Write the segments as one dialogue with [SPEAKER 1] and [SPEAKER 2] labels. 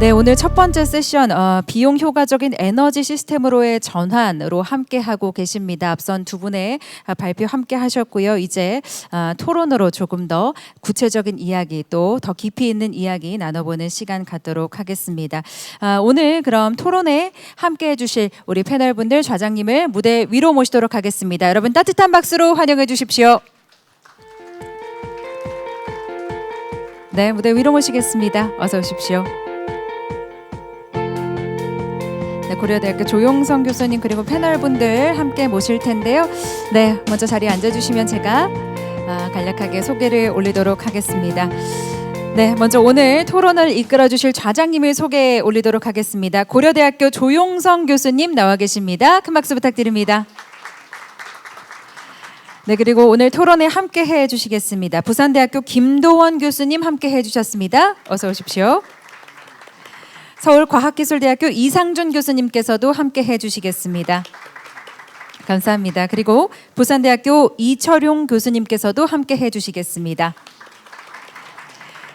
[SPEAKER 1] 네, 오늘 첫 번째 세션 비용 효과적인 에너지 시스템으로의 전환으로 함께 하고 계십니다. 앞선 두 분의 발표 함께 하셨고요. 이제 토론으로 조금 더 구체적인 이야기 또 더 깊이 있는 이야기 나눠보는 시간 갖도록 하겠습니다. 오늘 그럼 토론에 함께 해주실 우리 패널분들 좌장님을 무대 위로 모시도록 하겠습니다. 여러분 따뜻한 박수로 환영해 주십시오. 네, 무대 위로 모시겠습니다. 어서 오십시오. 네, 고려대학교 조용성 교수님 그리고 패널분들 함께 모실 텐데요. 네, 먼저 자리에 앉아주시면 제가 간략하게 소개를 올리도록 하겠습니다. 네, 먼저 오늘 토론을 이끌어주실 좌장님을 소개해 올리도록 하겠습니다. 고려대학교 조용성 교수님 나와 계십니다. 큰 박수 부탁드립니다. 네, 그리고 오늘 토론에 함께 해주시겠습니다. 부산대학교 김도원 교수님 함께 해주셨습니다. 어서 오십시오. 서울과학기술대학교 이상준 교수님께서도 함께 해주시겠습니다. 감사합니다. 그리고 부산대학교 이철용 교수님께서도 함께 해주시겠습니다.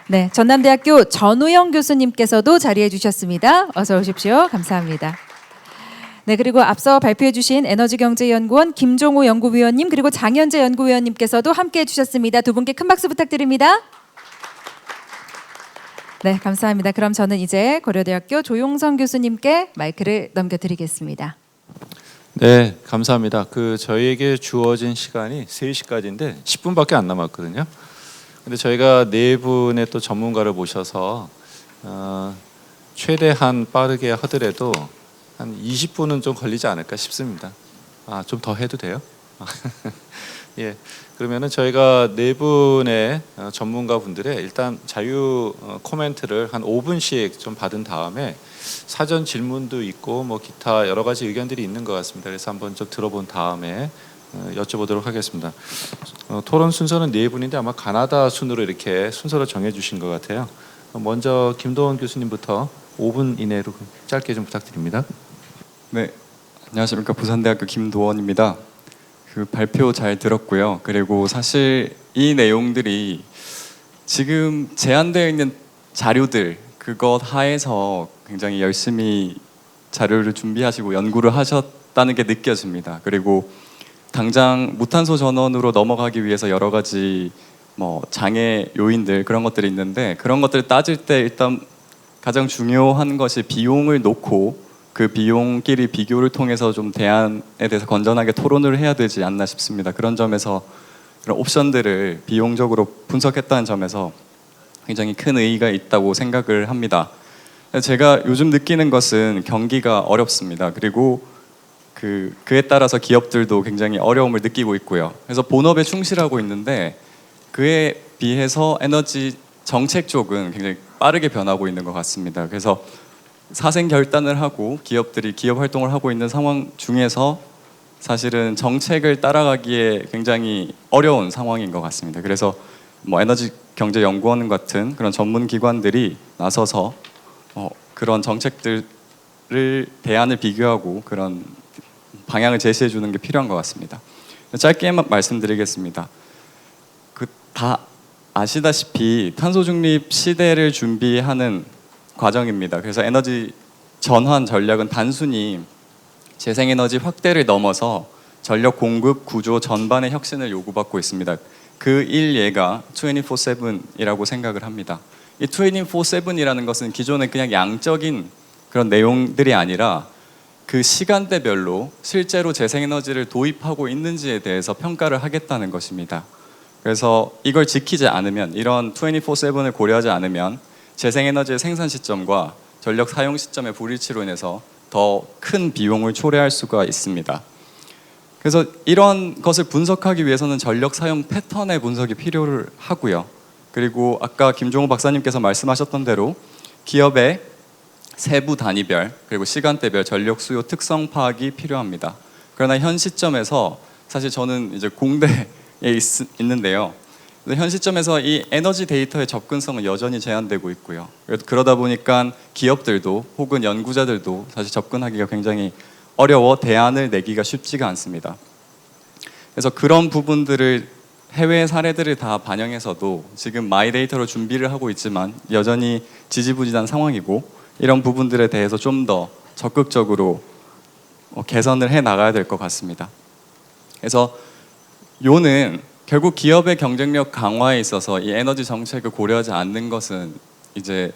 [SPEAKER 1] 네, 전남대학교 전우영 교수님께서도 자리해 주셨습니다. 어서 오십시오. 감사합니다. 네, 그리고 앞서 발표해 주신 에너지경제연구원 김종우 연구위원님 그리고 장현재 연구위원님께서도 함께 해주셨습니다. 두 분께 큰 박수 부탁드립니다. 네, 감사합니다. 그럼 저는 이제 고려대학교 조용성 교수님께 마이크를 넘겨드리겠습니다.
[SPEAKER 2] 네, 감사합니다. 저희에게 주어진 시간이 3시까지인데 10분밖에 안 남았거든요. 근데 저희가 네 분의 또 전문가를 모셔서 최대한 빠르게 하더라도 한 20분은 좀 걸리지 않을까 싶습니다. 좀 더 해도 돼요? 예. 그러면은 저희가 네 분의 전문가 분들의 일단 자유 코멘트를 한 5분씩 좀 받은 다음에 사전 질문도 있고 뭐 기타 여러 가지 의견들이 있는 것 같습니다. 그래서 한번 좀 들어본 다음에 여쭤보도록 하겠습니다. 토론 순서는 네 분인데 아마 가나다 순으로 이렇게 순서를 정해주신 것 같아요. 먼저 김도원 교수님부터 5분 이내로 짧게 좀 부탁드립니다.
[SPEAKER 3] 네, 안녕하십니까. 부산대학교 김도원입니다. 발표 잘 들었고요. 그리고 사실 이 내용들이 지금 제한되어 있는 자료들 그것 하에서 굉장히 열심히 자료를 준비하시고 연구를 하셨다는 게 느껴집니다. 그리고 당장 무탄소 전원으로 넘어가기 위해서 여러 가지 장애 요인들 그런 것들이 있는데 그런 것들을 따질 때 일단 가장 중요한 것이 비용을 놓고 그 비용끼리 비교를 통해서 좀 대안에 대해서 건전하게 토론을 해야 되지 않나 싶습니다. 그런 점에서 그런 옵션들을 비용적으로 분석했다는 점에서 굉장히 큰 의의가 있다고 생각을 합니다. 제가 요즘 느끼는 것은 경기가 어렵습니다. 그리고 그에 따라서 기업들도 굉장히 어려움을 느끼고 있고요. 그래서 본업에 충실하고 있는데 그에 비해서 에너지 정책 쪽은 굉장히 빠르게 변하고 있는 것 같습니다. 그래서 사생 결단을 하고 기업들이 기업 활동을 하고 있는 상황 중에서 사실은 정책을 따라가기에 굉장히 어려운 상황인 것 같습니다. 그래서 에너지경제연구원 같은 그런 전문 기관들이 나서서 그런 정책들을 대안을 비교하고 그런 방향을 제시해 주는 게 필요한 것 같습니다. 짧게만 말씀드리겠습니다. 다 아시다시피 탄소 중립 시대를 준비하는 과정입니다. 그래서 에너지 전환 전략은 단순히 재생에너지 확대를 넘어서 전력 공급 구조 전반의 혁신을 요구받고 있습니다. 그 일예가 24/7이라고 생각을 합니다. 이 24/7이라는 것은 기존에 그냥 양적인 그런 내용들이 아니라 그 시간대별로 실제로 재생에너지를 도입하고 있는지에 대해서 평가를 하겠다는 것입니다. 그래서 이걸 지키지 않으면 이런 24/7을 고려하지 않으면 재생에너지의 생산 시점과 전력 사용 시점의 불일치로 인해서 더 큰 비용을 초래할 수가 있습니다. 그래서 이런 것을 분석하기 위해서는 전력 사용 패턴의 분석이 필요를 하고요. 그리고 아까 김종우 박사님께서 말씀하셨던 대로 기업의 세부 단위별 그리고 시간대별 전력 수요 특성 파악이 필요합니다. 그러나 현 시점에서 사실 저는 이제 공대에 있는데요. 현 시점에서 이 에너지 데이터의 접근성은 여전히 제한되고 있고요. 그러다 보니까 기업들도 혹은 연구자들도 사실 접근하기가 굉장히 어려워 대안을 내기가 쉽지가 않습니다. 그래서 그런 부분들을 해외 사례들을 다 반영해서도 지금 마이데이터로 준비를 하고 있지만 여전히 지지부진한 상황이고 이런 부분들에 대해서 좀 더 적극적으로 개선을 해 나가야 될 것 같습니다. 그래서 요는 결국 기업의 경쟁력 강화에 있어서 이 에너지 정책을 고려하지 않는 것은 이제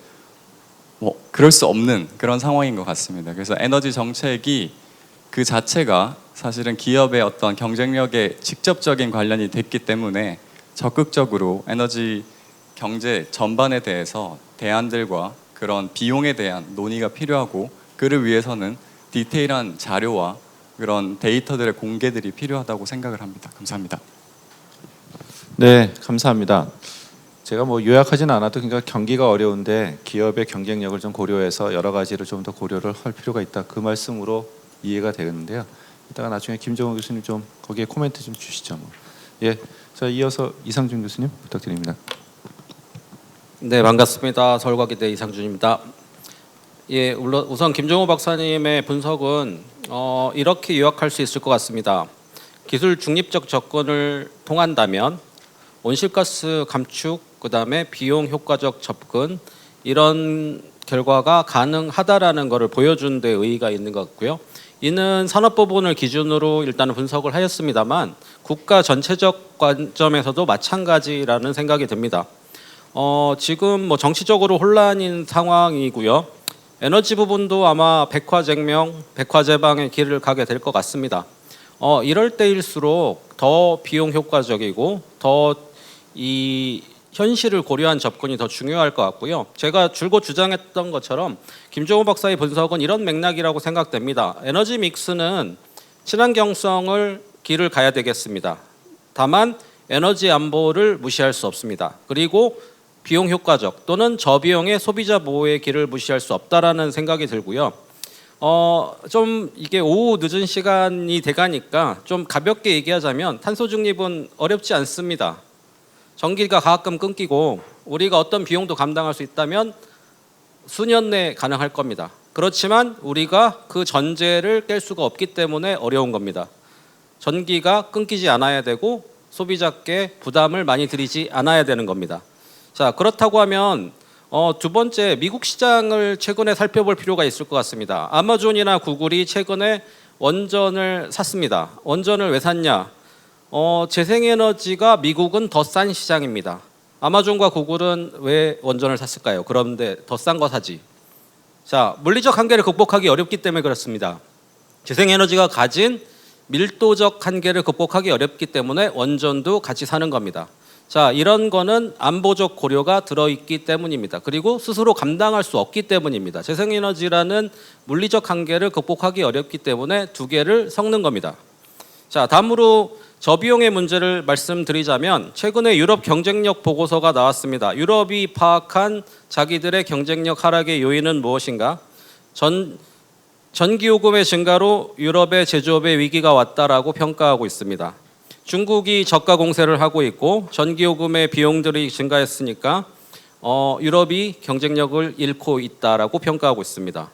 [SPEAKER 3] 뭐 그럴 수 없는 그런 상황인 것 같습니다. 그래서 에너지 정책이 그 자체가 사실은 기업의 어떤 경쟁력에 직접적인 관련이 됐기 때문에 적극적으로 에너지 경제 전반에 대해서 대안들과 그런 비용에 대한 논의가 필요하고, 그를 위해서는 디테일한 자료와 그런 데이터들의 공개들이 필요하다고 생각을 합니다. 감사합니다.
[SPEAKER 2] 네, 감사합니다. 제가 뭐 요약하지는 않아도 그러니까 경기가 어려운데 기업의 경쟁력을 좀 고려해서 여러 가지를 좀 더 고려를 할 필요가 있다, 그 말씀으로 이해가 되는데요. 이따가 나중에 김정호 교수님 좀 거기에 코멘트 좀 주시죠. 뭐. 예, 자 이어서 이상준 교수님 부탁드립니다.
[SPEAKER 4] 네, 반갑습니다. 서울과기대 이상준입니다. 예, 우선 김정호 박사님의 분석은 이렇게 요약할 수 있을 것 같습니다. 기술 중립적 접근을 통한다면 온실가스 감축, 그다음에 비용 효과적 접근, 이런 결과가 가능하다라는 것을 보여준 데 의의가 있는 것 같고요. 이는 산업부분을 기준으로 일단은 분석을 하였습니다만 국가 전체적 관점에서도 마찬가지라는 생각이 듭니다. 지금 뭐 정치적으로 혼란인 상황이고요. 에너지 부분도 아마 백화쟁명, 백화제방의 길을 가게 될 것 같습니다. 이럴 때일수록 더 비용 효과적이고 더 이 현실을 고려한 접근이 더 중요할 것 같고요. 제가 줄곧 주장했던 것처럼 김정호 박사의 분석은 이런 맥락이라고 생각됩니다. 에너지 믹스는 친환경성을 길을 가야 되겠습니다. 다만 에너지 안보를 무시할 수 없습니다. 그리고 비용 효과적 또는 저비용의 소비자 보호의 길을 무시할 수 없다라는 생각이 들고요. 좀 이게 오후 늦은 시간이 돼가니까 좀 가볍게 얘기하자면 탄소 중립은 어렵지 않습니다. 전기가 가끔 끊기고 우리가 어떤 비용도 감당할 수 있다면 수년 내에 가능할 겁니다. 그렇지만 우리가 그 전제를 깰 수가 없기 때문에 어려운 겁니다. 전기가 끊기지 않아야 되고 소비자께 부담을 많이 드리지 않아야 되는 겁니다. 자, 그렇다고 하면 두 번째, 미국 시장을 최근에 살펴볼 필요가 있을 것 같습니다. 아마존이나 구글이 최근에 원전을 샀습니다. 원전을 왜 샀냐? 재생에너지가 미국은 더 싼 시장입니다. 아마존과 구글은 왜 원전을 샀을까요? 그런데 더 싼 거 사지. 자, 물리적 한계를 극복하기 어렵기 때문에 그렇습니다. 재생에너지가 가진 밀도적 한계를 극복하기 어렵기 때문에 원전도 같이 사는 겁니다. 자, 이런 거는 안보적 고려가 들어있기 때문입니다. 그리고 스스로 감당할 수 없기 때문입니다. 재생에너지라는 물리적 한계를 극복하기 어렵기 때문에 두 개를 섞는 겁니다. 자, 다음으로 저비용의 문제를 말씀드리자면 최근에 유럽 경쟁력 보고서가 나왔습니다. 유럽이 파악한 자기들의 경쟁력 하락의 요인은 무엇인가? 전기요금의 증가로 유럽의 제조업의 위기가 왔다라고 평가하고 있습니다. 중국이 저가 공세를 하고 있고 전기요금의 비용들이 증가했으니까 유럽이 경쟁력을 잃고 있다라고 평가하고 있습니다.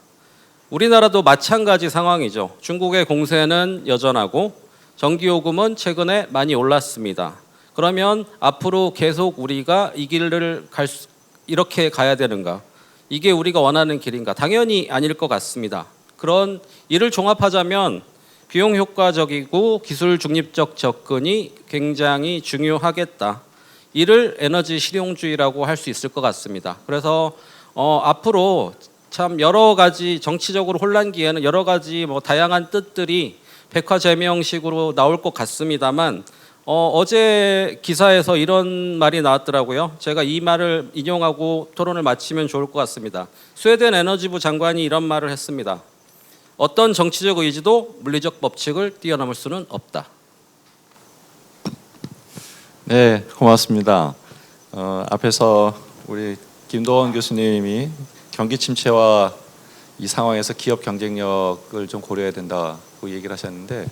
[SPEAKER 4] 우리나라도 마찬가지 상황이죠. 중국의 공세는 여전하고 전기요금은 최근에 많이 올랐습니다. 그러면 앞으로 계속 우리가 이 길을 이렇게 가야 되는가? 이게 우리가 원하는 길인가? 당연히 아닐 것 같습니다. 그런 이를 종합하자면 비용 효과적이고 기술 중립적 접근이 굉장히 중요하겠다. 이를 에너지 실용주의라고 할 수 있을 것 같습니다. 그래서 앞으로 참 여러 가지 정치적으로 혼란기에는 여러 가지 뭐 다양한 뜻들이 백화제명식으로 나올 것 같습니다만 어제 기사에서 이런 말이 나왔더라고요. 제가 이 말을 인용하고 토론을 마치면 좋을 것 같습니다. 스웨덴 에너지부 장관이 이런 말을 했습니다. 어떤 정치적 의지도 물리적 법칙을 뛰어넘을 수는 없다.
[SPEAKER 2] 네, 고맙습니다. 앞에서 우리 김도원 교수님이 경기 침체와 이 상황에서 기업 경쟁력을 좀 고려해야 된다고 얘기를 하셨는데,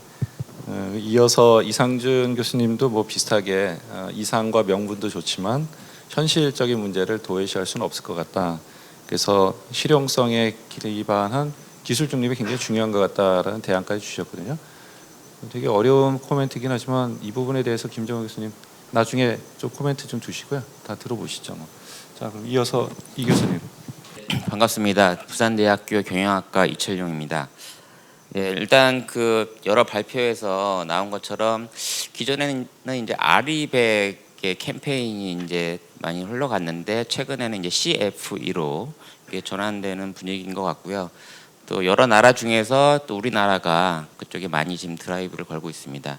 [SPEAKER 2] 이어서 이상준 교수님도 뭐 비슷하게 이상과 명분도 좋지만 현실적인 문제를 도외시할 수는 없을 것 같다. 그래서 실용성에 기반한 기술 중립이 굉장히 중요한 것 같다라는 대안까지 주셨거든요. 되게 어려운 코멘트이긴 하지만 이 부분에 대해서 김정호 교수님 나중에 좀 코멘트 좀 두시고요. 다 들어보시죠. 뭐. 자, 그럼 이어서 이 교수님.
[SPEAKER 5] 반갑습니다. 부산대학교 경영학과 이철용입니다. 예, 일단 그 여러 발표에서 나온 것처럼 기존에는 이제 아리백의 캠페인이 이제 많이 흘러갔는데 최근에는 이제 CFE로 전환되는 분위기인 것 같고요. 또 여러 나라 중에서 또 우리나라가 그쪽에 많이 지금 드라이브를 걸고 있습니다.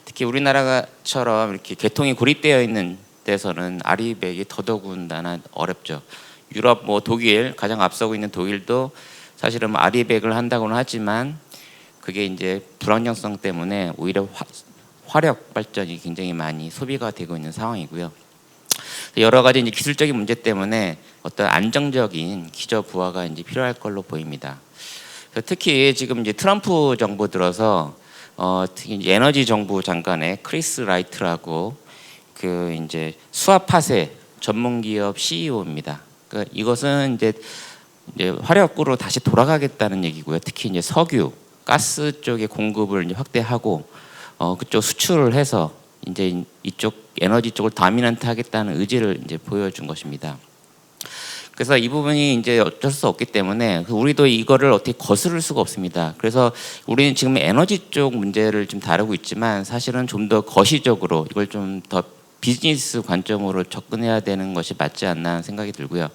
[SPEAKER 5] 특히 우리나라처럼 이렇게 계통이 고립되어 있는 데서는 아리백이 더더군다나 어렵죠. 유럽 뭐 독일 가장 앞서고 있는 독일도 사실은 아리백을 한다고는 하지만 그게 이제 불안정성 때문에 오히려 화력 발전이 굉장히 많이 소비가 되고 있는 상황이고요. 여러 가지 이제 기술적인 문제 때문에 어떤 안정적인 기저 부하가 이제 필요할 걸로 보입니다. 특히 지금 이제 트럼프 정부 들어서 특히 이제 에너지 정부 장관의 크리스 라이트라고 그 이제 수압 파쇄 전문 기업 CEO입니다. 그러니까 이것은 이제 화력으로 다시 돌아가겠다는 얘기고요. 특히 이제 석유, 가스 쪽의 공급을 이제 확대하고 그쪽 수출을 해서 이제 이쪽 에너지 쪽을 다미넌트 하겠다는 의지를 이제 보여준 것입니다. 그래서 이 부분이 이제 어쩔 수 없기 때문에 우리도 이거를 어떻게 거스를 수가 없습니다. 그래서 우리는 지금 에너지 쪽 문제를 좀 다루고 있지만 사실은 좀 더 거시적으로 이걸 좀 더 비즈니스 관점으로 접근해야 되는 것이 맞지 않나 하는 생각이 들고요.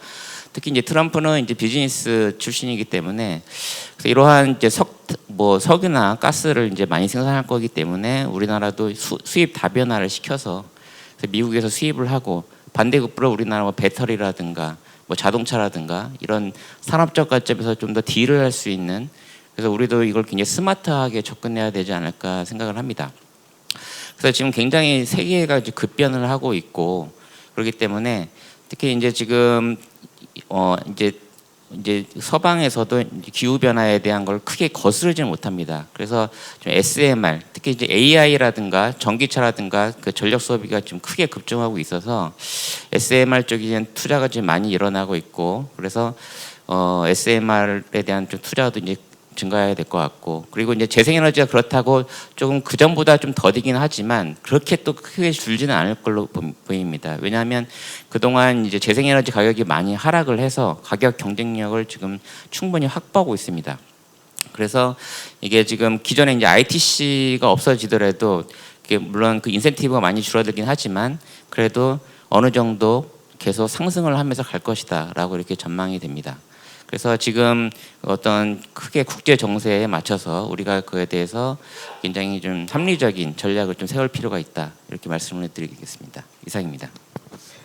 [SPEAKER 5] 특히 이제 트럼프는 이제 비즈니스 출신이기 때문에 이러한 이제 석유나 가스를 이제 많이 생산할 거기 때문에 우리나라도 수입 다변화를 시켜서 미국에서 수입을 하고 반대급부로 우리나라 뭐 배터리라든가 뭐 자동차라든가 이런 산업적 관점에서 좀 더 딜을 할 수 있는, 그래서 우리도 이걸 굉장히 스마트하게 접근해야 되지 않을까 생각을 합니다. 그래서 지금 굉장히 세계가 이제 급변을 하고 있고 그렇기 때문에 특히 이제 지금 이제 서방에서도 기후 변화에 대한 걸 크게 거스르지 못합니다. 그래서 좀 SMR, 특히 이제 AI라든가 전기차라든가 그 전력 소비가 좀 크게 급증하고 있어서 SMR 쪽에 투자가 지금 많이 일어나고 있고, 그래서 SMR에 대한 좀 투자도 이제 증가해야 될 것 같고, 그리고 이제 재생에너지가 그렇다고 조금 그 전보다 좀 더디긴 하지만 그렇게 또 크게 줄지는 않을 걸로 보입니다. 왜냐하면 그동안 이제 재생에너지 가격이 많이 하락을 해서 가격 경쟁력을 지금 충분히 확보하고 있습니다. 그래서 이게 지금 기존에 이제 ITC가 없어지더라도 물론 그 인센티브가 많이 줄어들긴 하지만 그래도 어느 정도 계속 상승을 하면서 갈 것이다라고 이렇게 전망이 됩니다. 그래서 지금 어떤 크게 국제 정세에 맞춰서 우리가 그에 대해서 굉장히 좀 합리적인 전략을 좀 세울 필요가 있다, 이렇게 말씀을 드리겠습니다. 이상입니다.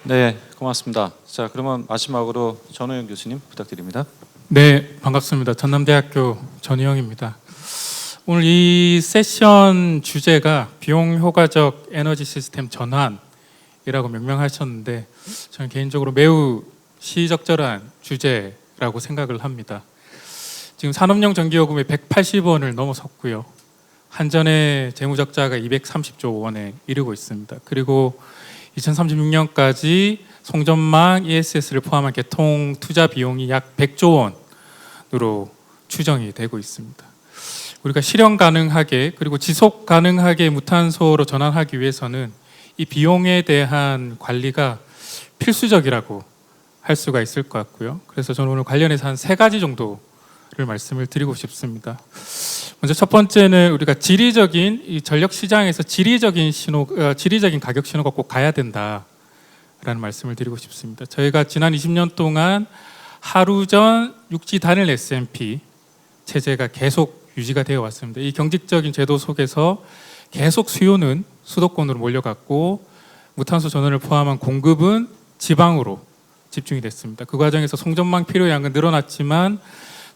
[SPEAKER 2] 네, 고맙습니다. 자, 그러면 마지막으로 전호영 교수님 부탁드립니다.
[SPEAKER 6] 네, 반갑습니다. 전남대학교 전희영입니다. 오늘 이 세션 주제가 비용 효과적 에너지 시스템 전환이라고 명명하셨는데 저는 개인적으로 매우 시적절한 주제라고 생각을 합니다. 지금 산업용 전기요금이 180원을 넘어섰고요. 한전의 재무적자가 230조 원에 이르고 있습니다. 그리고 2036년까지 송전망 ESS를 포함한 개통 투자 비용이 약 100조 원으로 추정이 되고 있습니다. 우리가 실현 가능하게 그리고 지속 가능하게 무탄소로 전환하기 위해서는 이 비용에 대한 관리가 필수적이라고 할 수가 있을 것 같고요. 그래서 저는 오늘 관련해서 한 3가지 정도를 말씀을 드리고 싶습니다. 먼저 첫 번째는 우리가 지리적인 이 전력 시장에서 지리적인 가격 신호가 꼭 가야 된다라는 말씀을 드리고 싶습니다. 저희가 지난 20년 동안 하루 전 육지 단일 S&P 체제가 계속 유지가 되어 왔습니다. 이 경직적인 제도 속에서 계속 수요는 수도권으로 몰려갔고 무탄소 전원을 포함한 공급은 지방으로 집중이 됐습니다. 그 과정에서 송전망 필요량은 늘어났지만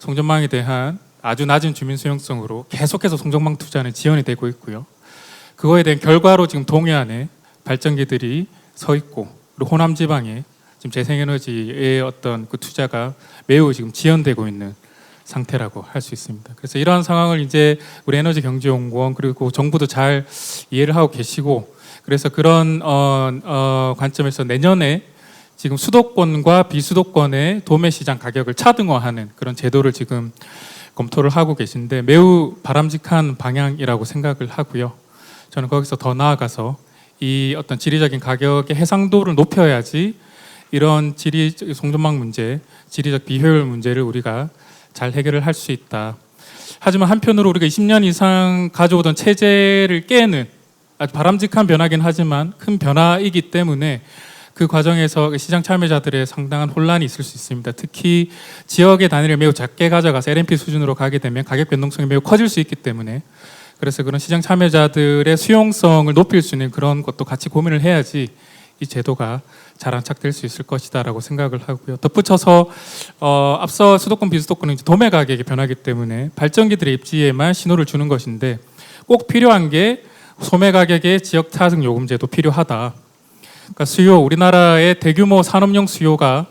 [SPEAKER 6] 송전망에 대한 아주 낮은 주민 수용성으로 계속해서 송전망 투자는 지연이 되고 있고요. 그거에 대한 결과로 지금 동해안에 발전기들이 서 있고 그리고 호남 지방에 지금 재생에너지의 어떤 그 투자가 매우 지금 지연되고 있는 상태라고 할 수 있습니다. 그래서 이러한 상황을 이제 우리 에너지경제연구원 그리고 정부도 잘 이해를 하고 계시고, 그래서 그런 관점에서 내년에 지금 수도권과 비수도권의 도매 시장 가격을 차등화하는 그런 제도를 지금 검토를 하고 계신데 매우 바람직한 방향이라고 생각을 하고요. 저는 거기서 더 나아가서 이 어떤 지리적인 가격의 해상도를 높여야지 이런 송전망 문제, 지리적 비효율 문제를 우리가 잘 해결을 할 수 있다. 하지만 한편으로 우리가 20년 이상 가져오던 체제를 깨는 아주 바람직한 변화긴 하지만 큰 변화이기 때문에 그 과정에서 시장 참여자들의 상당한 혼란이 있을 수 있습니다. 특히 지역의 단위를 매우 작게 가져가서 LNP 수준으로 가게 되면 가격 변동성이 매우 커질 수 있기 때문에, 그래서 그런 시장 참여자들의 수용성을 높일 수 있는 그런 것도 같이 고민을 해야지 이 제도가 잘 안착될 수 있을 것이다라고 생각을 하고요. 덧붙여서 앞서 수도권 비수도권은 이제 도매 가격이 변하기 때문에 발전기들의 입지에만 신호를 주는 것인데, 꼭 필요한 게 소매 가격의 지역 타등 요금제도 필요하다. 그러니까 우리나라의 대규모 산업용 수요가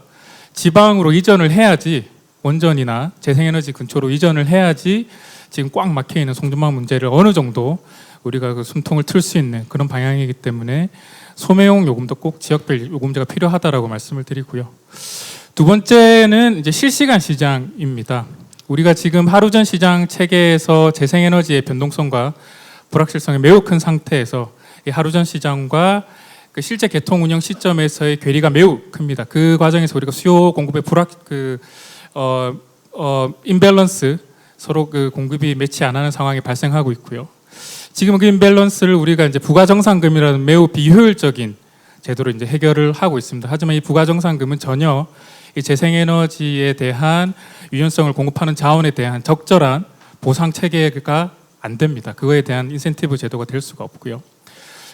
[SPEAKER 6] 지방으로 이전을 해야지, 원전이나 재생에너지 근처로 이전을 해야지 지금 꽉 막혀 있는 송전망 문제를 어느 정도 우리가 그 숨통을 틀 수 있는 그런 방향이기 때문에 소매용 요금도 꼭 지역별 요금제가 필요하다라고 말씀을 드리고요. 두 번째는 이제 실시간 시장입니다. 우리가 지금 하루전 시장 체계에서 재생에너지의 변동성과 불확실성이 매우 큰 상태에서 이 하루전 시장과 그 실제 개통 운영 시점에서의 괴리가 매우 큽니다. 그 과정에서 우리가 수요 공급의 임밸런스, 서로 그 공급이 매치 안 하는 상황이 발생하고 있고요. 지금 그 임밸런스를 우리가 이제 부가정상금이라는 매우 비효율적인 제도로 이제 해결을 하고 있습니다. 하지만 이 부가정상금은 전혀 이 재생에너지에 대한 유연성을 공급하는 자원에 대한 적절한 보상 체계가 안 됩니다. 그거에 대한 인센티브 제도가 될 수가 없고요.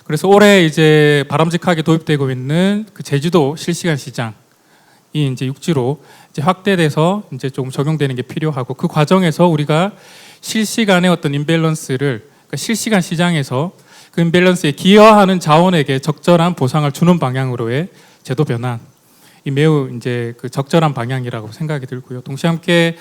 [SPEAKER 6] 그래서 올해 이제 바람직하게 도입되고 있는 그 제주도 실시간 시장이 이제 육지로 이제 확대돼서 이제 조금 적용되는 게 필요하고, 그 과정에서 우리가 실시간의 어떤 임밸런스를, 그러니까 실시간 시장에서 그 임밸런스에 기여하는 자원에게 적절한 보상을 주는 방향으로의 제도 변환, 이 매우 이제 그 적절한 방향이라고 생각이 들고요. 동시에 함께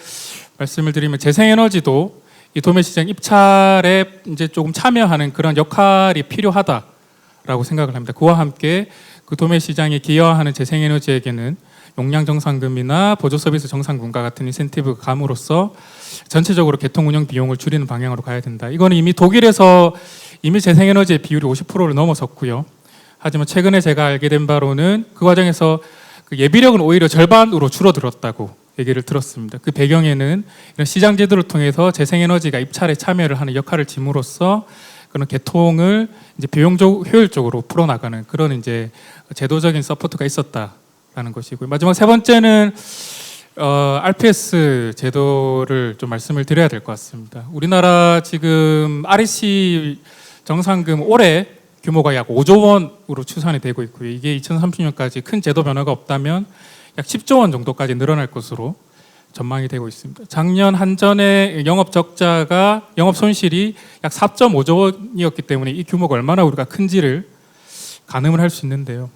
[SPEAKER 6] 말씀을 드리면 재생에너지도 이 도매시장 입찰에 이제 조금 참여하는 그런 역할이 필요하다라고 생각을 합니다. 그와 함께 그 도매시장에 기여하는 재생에너지에게는 용량 정상금이나 보조 서비스 정상금과 같은 인센티브가 감으로써 전체적으로 개통 운영 비용을 줄이는 방향으로 가야 된다. 이거는 이미 독일에서 이미 재생에너지의 비율이 50%를 넘어섰고요. 하지만 최근에 제가 알게 된 바로는 그 과정에서 그 예비력은 오히려 절반으로 줄어들었다고 얘기를 들었습니다. 그 배경에는 이런 시장 제도를 통해서 재생에너지가 입찰에 참여를 하는 역할을 짐으로써 그런 개통을 이제 비용적 효율적으로 풀어나가는 그런 이제 제도적인 서포트가 있었다라는 것이고요. 마지막 세 번째는 RPS 제도를 좀 말씀을 드려야 될 것 같습니다. 우리나라 지금 REC 정상금 올해 규모가 약 5조 원으로 추산이 되고 있고요. 이게 2030년까지 큰 제도 변화가 없다면 약 10조 원 정도까지 늘어날 것으로 전망이 되고 있습니다. 작년 한전의 영업 적자가, 영업 손실이 약 4.5조 원이었기 때문에 이 규모가 얼마나 우리가 큰지를 가늠을 할 수 있는데요.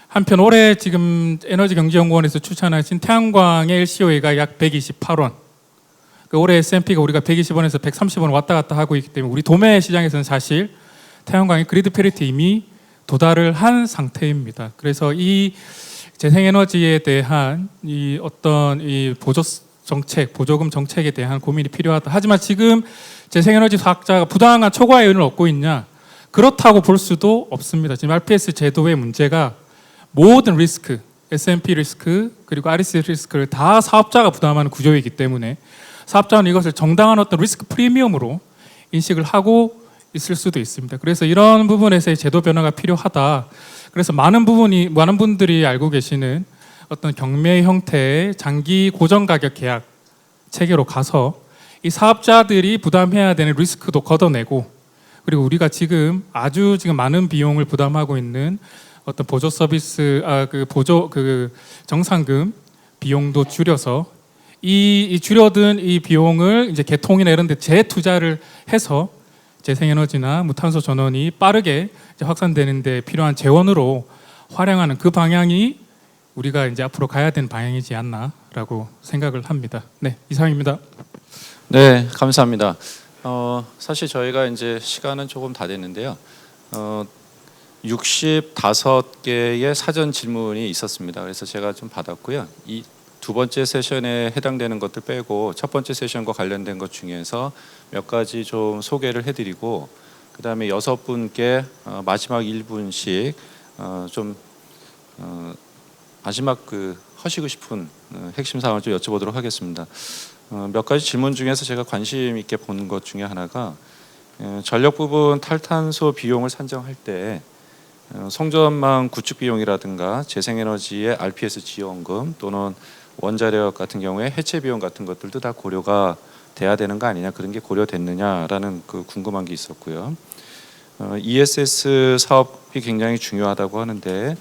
[SPEAKER 6] 한편 올해 지금 에너지경제연구원에서 추천하신 태양광의 LCOE가 약 128원. 그 올해 S&P가 우리가 120원에서 130원 왔다 갔다 하고 있기 때문에 우리 도매 시장에서는 사실 태양광의 그리드 페리티 이미 도달을 한 상태입니다. 그래서 이 재생에너지에 대한 이 어떤 이 보조 정책, 보조금 정책에 대한 고민이 필요하다. 하지만 지금 재생에너지 사업자가 부당한 초과 이윤을 얻고 있냐? 그렇다고 볼 수도 없습니다. 지금 RPS 제도의 문제가 모든 리스크, S&P 리스크 그리고 REC 리스크를 다 사업자가 부담하는 구조이기 때문에 사업자는 이것을 정당한 어떤 리스크 프리미엄으로 인식을 하고 있을 수도 있습니다. 그래서 이런 부분에서의 제도 변화가 필요하다. 그래서 많은 분들이 알고 계시는 어떤 경매 형태의 장기 고정 가격 계약 체계로 가서 이 사업자들이 부담해야 되는 리스크도 걷어내고, 그리고 우리가 지금 많은 비용을 부담하고 있는 어떤 보조 서비스, 그 정상금 비용도 줄여서 이 줄여든 이 비용을 이제 개통이나 이런 데 재투자를 해서 재생에너지나 무탄소 전원이 빠르게 이제 확산되는 데 필요한 재원으로 활용하는 그 방향이 우리가 이제 앞으로 가야 되는 방향이지 않나라고 생각을 합니다. 네, 이상입니다.
[SPEAKER 2] 네, 감사합니다. 사실 저희가 이제 시간은 조금 다 됐는데요. 65개의 사전 질문이 있었습니다. 그래서 제가 좀 받았고요. 이 두 번째 세션에 해당되는 것들 빼고 첫 번째 세션과 관련된 것 중에서 몇 가지 좀 소개를 해드리고, 그 다음에 6분께 마지막 1분씩 좀 마지막 하시고 싶은 핵심 사항을 좀 여쭤보도록 하겠습니다. 몇 가지 질문 중에서 제가 관심 있게 본 것 중에 하나가 전력 부분 탈탄소 비용을 산정할 때 송전망 구축 비용이라든가 재생에너지의 RPS 지원금 또는 원자력 같은 경우에 해체 비용 같은 것들도 다 고려가 돼야 되는 거 아니냐, 그런 게 고려됐느냐라는 궁금한 게 있었고요. ESS 사업이 굉장히 중요하다고 하는데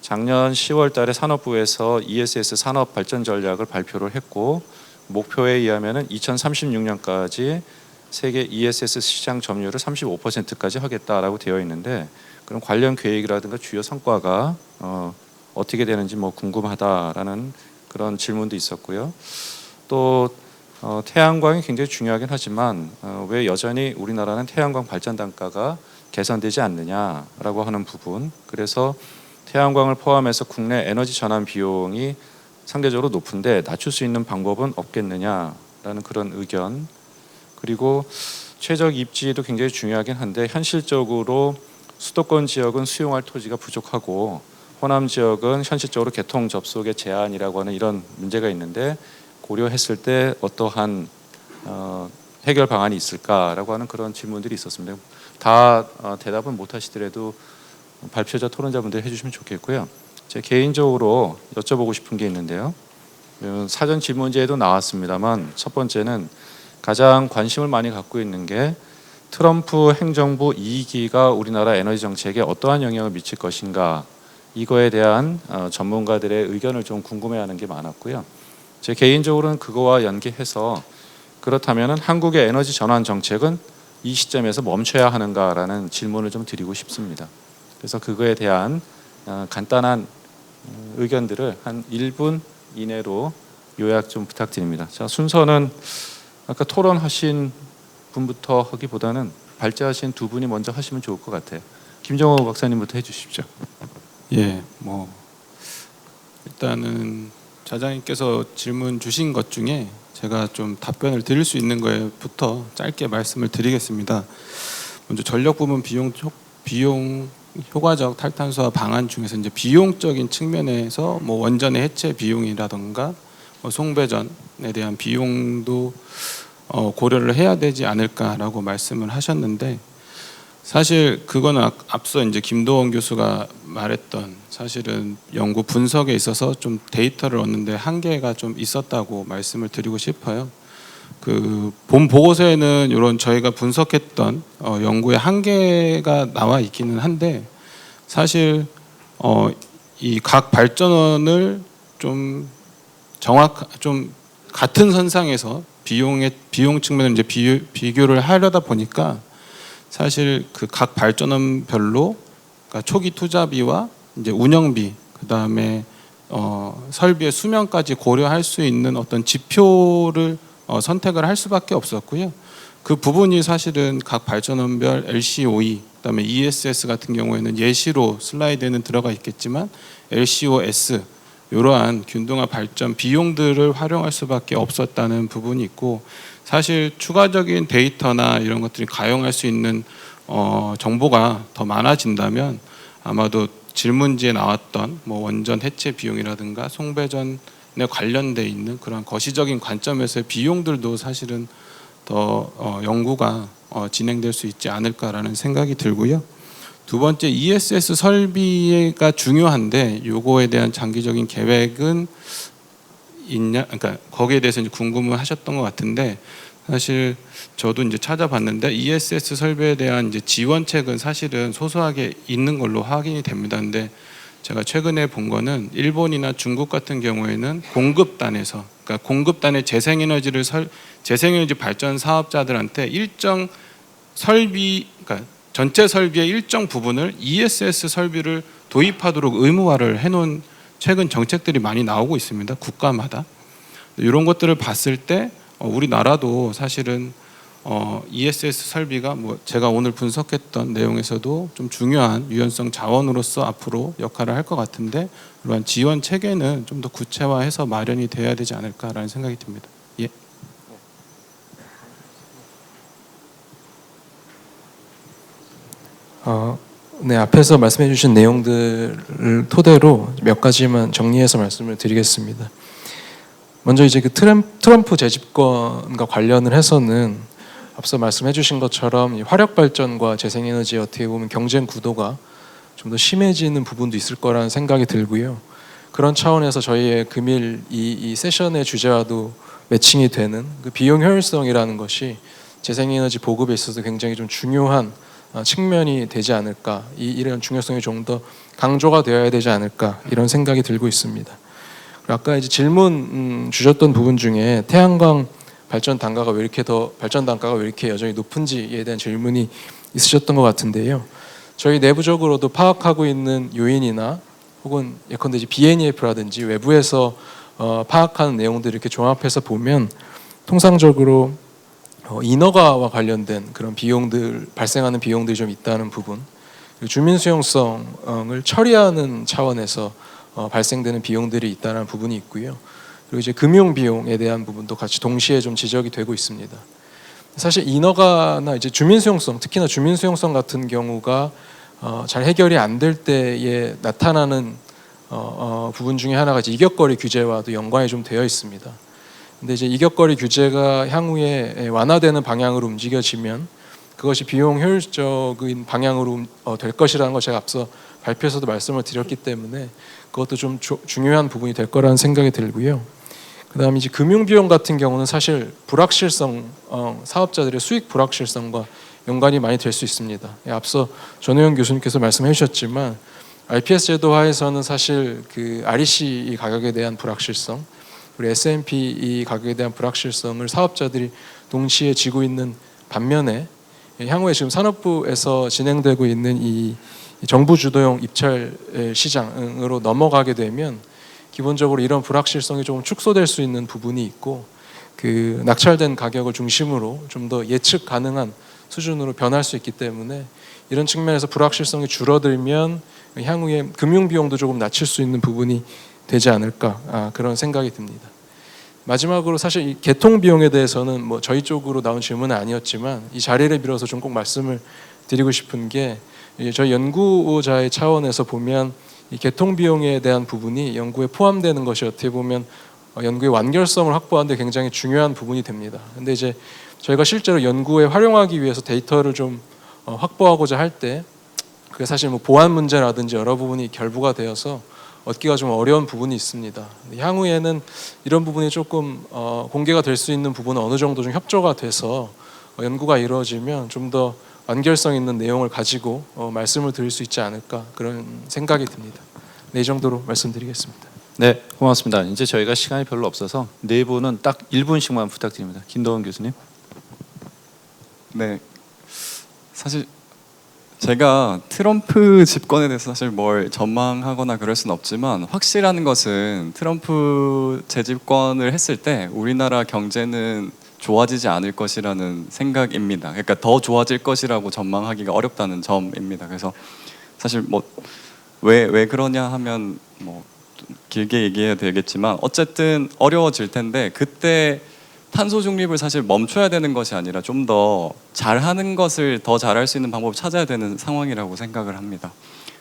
[SPEAKER 2] 작년 10월 달에 산업부에서 ESS 산업 발전 전략을 발표를 했고 목표에 의하면은 2036년까지 세계 ESS 시장 점유율을 35%까지 하겠다라고 되어 있는데, 그럼 관련 계획이라든가 주요 성과가 어떻게 되는지 궁금하다라는 그런 질문도 있었고요. 또 태양광이 굉장히 중요하긴 하지만 왜 여전히 우리나라는 태양광 발전 단가가 개선되지 않느냐라고 하는 부분, 그래서 태양광을 포함해서 국내 에너지 전환 비용이 상대적으로 높은데 낮출 수 있는 방법은 없겠느냐라는 그런 의견, 그리고 최적 입지도 굉장히 중요하긴 한데 현실적으로 수도권 지역은 수용할 토지가 부족하고 호남 지역은 현실적으로 개통 접속의 제한이라고 하는 이런 문제가 있는데 고려했을 때 어떠한 해결 방안이 있을까라고 하는 그런 질문들이 있었습니다. 다 대답은 못 하시더라도 발표자 토론자분들이 해주시면 좋겠고요. 제 개인적으로 여쭤보고 싶은 게 있는데요. 사전 질문지에도 나왔습니다만 첫 번째는 가장 관심을 많이 갖고 있는 게 트럼프 행정부 2기가 우리나라 에너지 정책에 어떠한 영향을 미칠 것인가, 이거에 대한 전문가들의 의견을 좀 궁금해하는 게 많았고요. 제 개인적으로는 그거와 연계해서 그렇다면 한국의 에너지 전환 정책은 이 시점에서 멈춰야 하는가라는 질문을 좀 드리고 싶습니다. 그래서 그거에 대한 간단한 의견들을 한 1분 이내로 요약 좀 부탁드립니다. 자, 순서는 아까 토론하신 분부터 하기보다는 발제하신 두 분이 먼저 하시면 좋을 것 같아요. 김정호 박사님부터 해주십시오.
[SPEAKER 7] 예, 일단은 자장님께서 질문 주신 것 중에 제가 좀 답변을 드릴 수 있는 거에부터 짧게 말씀을 드리겠습니다. 먼저 전력 부문 비용 효과적 탈탄소화 방안 중에서 이제 비용적인 측면에서 원전의 해체 비용이라던가 송배전에 대한 비용도 고려를 해야 되지 않을까라고 말씀을 하셨는데, 사실 그거는 앞서 이제 김도원 교수가 말했던 사실은 연구 분석에 있어서 좀 데이터를 얻는데 한계가 좀 있었다고 말씀을 드리고 싶어요. 본 보고서에는 이런 저희가 분석했던 연구의 한계가 나와 있기는 한데, 사실 이 각 발전원을 좀 같은 선상에서 비용 측면을 이제 비교를 하려다 보니까 사실 그 각 발전원별로, 그러니까 초기 투자비와 이제 운영비, 그 다음에 설비의 수명까지 고려할 수 있는 어떤 지표를 선택을 할 수밖에 없었고요. 그 부분이 사실은 각 발전원별 LCOE, 그다음에 ESS 같은 경우에는 예시로 슬라이드에는 들어가 있겠지만 LCOS 이러한 균등화 발전 비용들을 활용할 수밖에 없었다는 부분이 있고, 사실 추가적인 데이터나 이런 것들이 가용할 수 있는 정보가 더 많아진다면 아마도 질문지에 나왔던 원전 해체 비용이라든가 송배전에 관련돼 있는 그런 거시적인 관점에서의 비용들도 사실은 더 연구가 진행될 수 있지 않을까라는 생각이 들고요. 두 번째, ESS 설비가 중요한데 요거에 대한 장기적인 계획은 있냐? 그러니까 거기에 대해서 이제 궁금해하셨던 것 같은데, 사실 저도 이제 찾아봤는데 ESS 설비에 대한 이제 지원책은 사실은 소소하게 있는 걸로 확인이 됩니다. 근데 제가 최근에 본 거는 일본이나 중국 같은 경우에는 공급단에서, 그러니까 공급단의 재생에너지 발전 사업자들한테 일정 설비, 그러니까 전체 설비의 일정 부분을 ESS 설비를 도입하도록 의무화를 해놓은 최근 정책들이 많이 나오고 있습니다. 국가마다. 이런 것들을 봤을 때 우리나라도 사실은 ESS 설비가 제가 오늘 분석했던 내용에서도 좀 중요한 유연성 자원으로서 앞으로 역할을 할 것 같은데, 이러한 지원 체계는 좀 더 구체화해서 마련이 돼야 되지 않을까라는 생각이 듭니다. 예.
[SPEAKER 8] 네, 앞에서 말씀해 주신 내용들을 토대로 몇 가지만 정리해서 말씀을 드리겠습니다. 먼저 이제 그 트럼프 재집권과 관련을 해서는 앞서 말씀해 주신 것처럼 이 화력 발전과 재생에너지 어떻게 보면 경쟁 구도가 좀 더 심해지는 부분도 있을 거라는 생각이 들고요. 그런 차원에서 저희의 금일 이 세션의 주제와도 매칭이 되는 그 비용 효율성이라는 것이 재생에너지 보급에 있어서 굉장히 좀 중요한 측면이 되지 않을까, 이런 중요성이 좀 더 강조가 되어야 되지 않을까, 이런 생각이 들고 있습니다. 아까 이제 질문 주셨던 부분 중에 태양광 발전 단가가 왜 이렇게 여전히 높은지에 대한 질문이 있으셨던 것 같은데요. 저희 내부적으로도 파악하고 있는 요인이나 혹은 예컨대 BNEF라든지 외부에서 파악하는 내용들을 이렇게 종합해서 보면 통상적으로 인허가와 관련된 그런 비용들, 발생하는 비용들이 좀 있다는 부분, 그리고 주민 수용성을 처리하는 차원에서 발생되는 비용들이 있다는 부분이 있고요. 그리고 이제 금융 비용에 대한 부분도 같이 동시에 좀 지적이 되고 있습니다. 사실 인허가나 이제 주민 수용성, 특히나 주민 수용성 같은 경우가 잘 해결이 안 될 때에 나타나는 부분 중에 하나가 이제 이격거리 규제와도 연관이 좀 되어 있습니다. 근데 이제 이격거리 규제가 향후에 완화되는 방향으로 움직여지면 그것이 비용 효율적인 방향으로 될 것이라는 걸 제가 앞서 발표에서도 말씀을 드렸기 때문에 그것도 좀 중요한 부분이 될 거라는 생각이 들고요. 그다음에 이제 금융 비용 같은 경우는 사실 불확실성, 사업자들의 수익 불확실성과 연관이 많이 될 수 있습니다. 앞서 전우영 교수님께서 말씀해 주셨지만 RPS 제도화에서는 사실 그 REC 가격에 대한 불확실성, 그리고 S&P 가격에 대한 불확실성을 사업자들이 동시에 지고 있는 반면에 향후에 지금 산업부에서 진행되고 있는 이 정부 주도형 입찰 시장으로 넘어가게 되면 기본적으로 이런 불확실성이 조금 축소될 수 있는 부분이 있고 그 낙찰된 가격을 중심으로 좀 더 예측 가능한 수준으로 변할 수 있기 때문에 이런 측면에서 불확실성이 줄어들면 향후에 금융 비용도 조금 낮출 수 있는 부분이 되지 않을까, 그런 생각이 듭니다. 마지막으로 사실 이 개통 비용에 대해서는 뭐 저희 쪽으로 나온 질문은 아니었지만 이 자리를 빌어서 좀 꼭 말씀을 드리고 싶은 게 저희 연구자의 차원에서 보면 이 개통 비용에 대한 부분이 연구에 포함되는 것이 어떻게 보면 연구의 완결성을 확보하는 데 굉장히 중요한 부분이 됩니다. 근데 이제 저희가 실제로 연구에 활용하기 위해서 데이터를 좀 확보하고자 할 때 그게 사실 뭐 보안 문제라든지 여러 부분이 결부가 되어서 얻기가 좀 어려운 부분이 있습니다. 향후에는 이런 부분이 조금 공개가 될 수 있는 부분은 어느 정도 좀 협조가 돼서 연구가 이루어지면 좀 더 완결성 있는 내용을 가지고 말씀을 드릴 수 있지 않을까, 그런 생각이 듭니다. 네, 이 정도로 말씀드리겠습니다.
[SPEAKER 2] 네, 고맙습니다. 이제 저희가 시간이 별로 없어서 내부는 딱 1분씩만 부탁드립니다. 김도원 교수님.
[SPEAKER 3] 네, 사실 제가 트럼프 집권에 대해서 사실 뭘 전망하거나 그럴 수는 없지만 확실한 것은 트럼프 재집권을 했을 때 우리나라 경제는 좋아지지 않을 것이라는 생각입니다. 그러니까 더 좋아질 것이라고 전망하기가 어렵다는 점입니다. 그래서 사실 뭐 왜 그러냐 하면 뭐 길게 얘기해야 되겠지만 어쨌든 어려워질 텐데 그때 탄소 중립을 사실 멈춰야 되는 것이 아니라 좀 더 잘하는 것을 더 잘할 수 있는 방법을 찾아야 되는 상황이라고 생각을 합니다.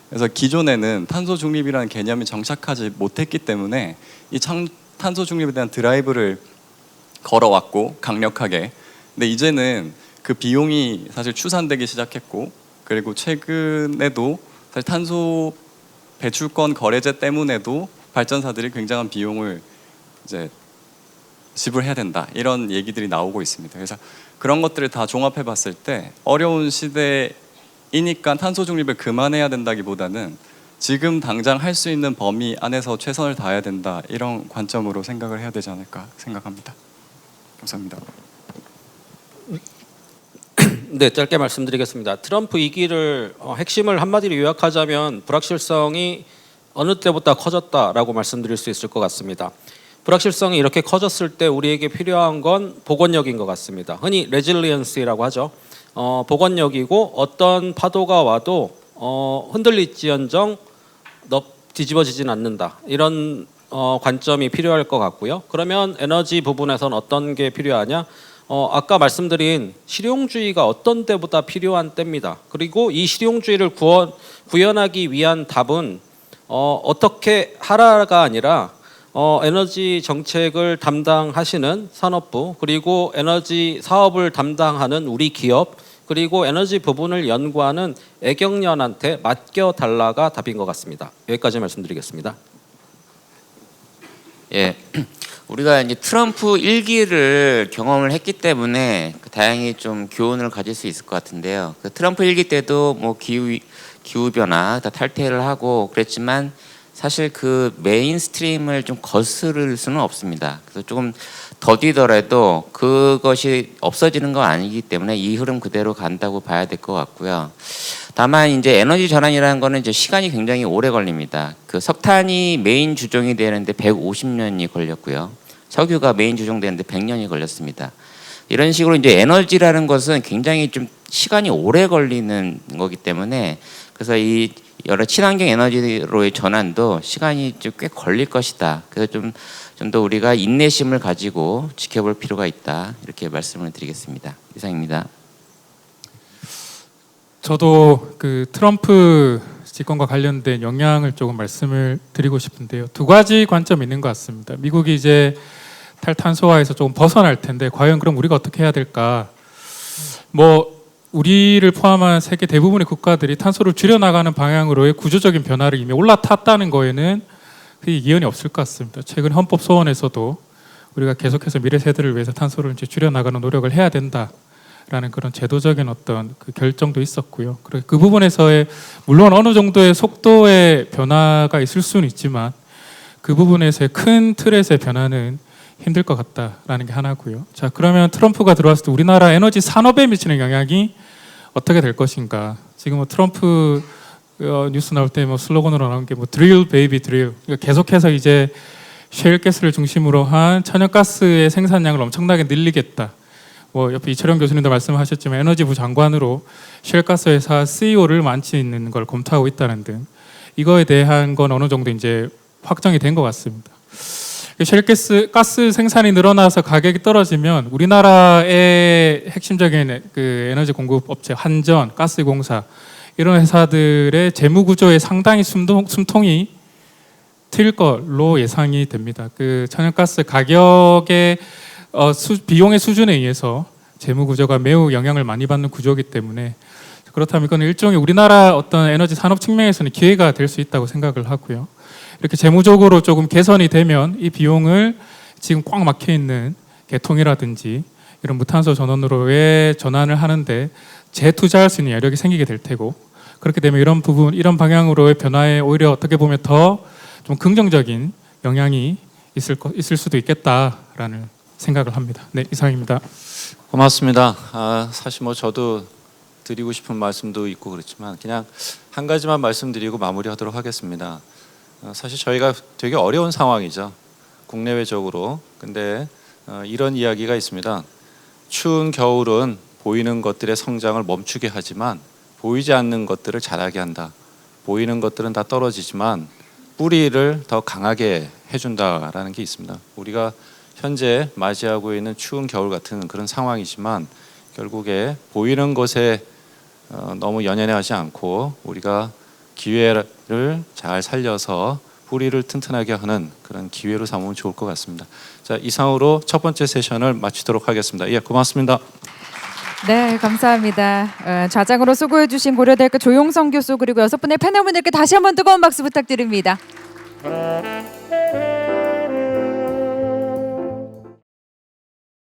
[SPEAKER 3] 그래서 기존에는 탄소 중립이라는 개념이 정착하지 못했기 때문에 이 탄소 중립에 대한 드라이브를 걸어왔고 강력하게, 근데 이제는 그 비용이 사실 추산되기 시작했고 그리고 최근에도 사실 탄소 배출권 거래제 때문에도 발전사들이 굉장한 비용을 이제 지불해야 된다, 이런 얘기들이 나오고 있습니다. 그래서 그런 것들을 다 종합해 봤을 때 어려운 시대이니까 탄소 중립을 그만해야 된다기보다는 지금 당장 할 수 있는 범위 안에서 최선을 다해야 된다, 이런 관점으로 생각을 해야 되지 않을까 생각합니다. 감사합니다.
[SPEAKER 4] 네, 짧게 말씀드리겠습니다. 트럼프 2기를 핵심을 한마디로 요약하자면 불확실성이 어느 때보다 커졌다라고 말씀드릴 수 있을 것 같습니다. 불확실성이 이렇게 커졌을 때 우리에게 필요한 건 복원력인 것 같습니다. 흔히 레질리언스라고 하죠. 복원력이고 어떤 파도가 와도 흔들릴지언정 뒤집어지진 않는다, 이런 관점이 필요할 것 같고요. 그러면 에너지 부분에서는 어떤 게 필요하냐? 아까 말씀드린 실용주의가 어떤 때보다 필요한 때입니다. 그리고 이 실용주의를 구현하기 위한 답은 어떻게 하라가 아니라 에너지 정책을 담당하시는 산업부, 그리고 에너지 사업을 담당하는 우리 기업, 그리고 에너지 부분을 연구하는 애경련한테 맡겨달라가 답인 것 같습니다. 여기까지 말씀드리겠습니다.
[SPEAKER 5] 예, 우리가 이제 트럼프 1기를 경험을 했기 때문에 다행히 좀 교훈을 가질 수 있을 것 같은데요. 그 트럼프 1기 때도 뭐 기후 변화 다 탈퇴를 하고 그랬지만 사실 그 메인스트림을 좀 거스를 수는 없습니다. 그래서 조금 더디더라도 그것이 없어지는 건 아니기 때문에 이 흐름 그대로 간다고 봐야 될 것 같고요. 다만 이제 에너지 전환이라는 거는 이제 시간이 굉장히 오래 걸립니다. 그 석탄이 메인 주종이 되는데 150년이 걸렸고요. 석유가 메인 주종되는데 100년이 걸렸습니다. 이런 식으로 이제 에너지라는 것은 굉장히 좀 시간이 오래 걸리는 거기 때문에 그래서 이 여러 친환경 에너지로의 전환도 시간이 좀 꽤 걸릴 것이다. 그래서 좀 더 우리가 인내심을 가지고 지켜볼 필요가 있다. 이렇게 말씀을 드리겠습니다. 이상입니다.
[SPEAKER 6] 저도 그 트럼프 집권과 관련된 영향을 조금 말씀을 드리고 싶은데요. 두 가지 관점이 있는 것 같습니다. 미국이 이제 탈탄소화에서 조금 벗어날 텐데 과연 그럼 우리가 어떻게 해야 될까? 뭐 우리를 포함한 세계 대부분의 국가들이 탄소를 줄여나가는 방향으로의 구조적인 변화를 이미 올라탔다는 거에는 이견이 없을 것 같습니다. 최근 헌법 소원에서도 우리가 계속해서 미래 세대를 위해서 탄소를 이제 줄여나가는 노력을 해야 된다라는 그런 제도적인 어떤 그 결정도 있었고요. 그 부분에서의 물론 어느 정도의 속도의 변화가 있을 수는 있지만 그 부분에서의 큰 틀에서의 변화는 힘들 것 같다라는 게 하나고요. 자, 그러면 트럼프가 들어왔을 때 우리나라 에너지 산업에 미치는 영향이 어떻게 될 것인가? 지금 뭐 트럼프 뉴스 나올 때 뭐 슬로건으로 나온 게 뭐 드릴 베이비 드릴. 그러니까 계속해서 이제 셰일가스를 중심으로 한 천연가스의 생산량을 엄청나게 늘리겠다. 뭐 옆에 이철영 교수님도 말씀하셨지만 에너지부 장관으로 셰일가스 회사 CEO를 만지는 걸 검토하고 있다는 등 이거에 대한 건 어느 정도 이제 확정이 된 것 같습니다. 셰일가스 생산이 늘어나서 가격이 떨어지면 우리나라의 핵심적인 그 에너지 공급 업체 한전, 가스공사 이런 회사들의 재무 구조에 상당히 숨통이 트일 걸로 예상이 됩니다. 그 천연가스 가격의 비용의 수준에 의해서 재무 구조가 매우 영향을 많이 받는 구조이기 때문에 그렇다면 이건 일종의 우리나라 어떤 에너지 산업 측면에서는 기회가 될 수 있다고 생각을 하고요. 이렇게 재무적으로 조금 개선이 되면 이 비용을 지금 꽉 막혀 있는 개통이라든지 이런 무탄소 전원으로의 전환을 하는데 재투자할 수 있는 여력이 생기게 될 테고 그렇게 되면 이런 부분, 이런 방향으로의 변화에 오히려 어떻게 보면 더 좀 긍정적인 영향이 있을 수도 있겠다라는 생각을 합니다. 네, 이상입니다.
[SPEAKER 2] 고맙습니다. 사실 뭐 저도 드리고 싶은 말씀도 있고 그렇지만 그냥 한 가지만 말씀드리고 마무리하도록 하겠습니다. 사실 저희가 되게 어려운 상황이죠. 국내외적으로. 근데 이런 이야기가 있습니다. 추운 겨울은 보이는 것들의 성장을 멈추게 하지만 보이지 않는 것들을 자라게 한다. 보이는 것들은 다 떨어지지만 뿌리를 더 강하게 해준다라는 게 있습니다. 우리가 현재 맞이하고 있는 추운 겨울 같은 그런 상황이지만 결국에 보이는 것에 너무 연연해하지 않고 우리가 기회를 잘 살려서 뿌리를 튼튼하게 하는 그런 기회로 삼으면 좋을 것 같습니다. 자, 이상으로 첫 번째 세션을 마치도록 하겠습니다. 예, 고맙습니다.
[SPEAKER 1] 네, 감사합니다. 좌장으로 수고해 주신 고려대학교 조용성 교수 그리고 6분의 패널분들께 다시 한번 뜨거운 박수 부탁드립니다.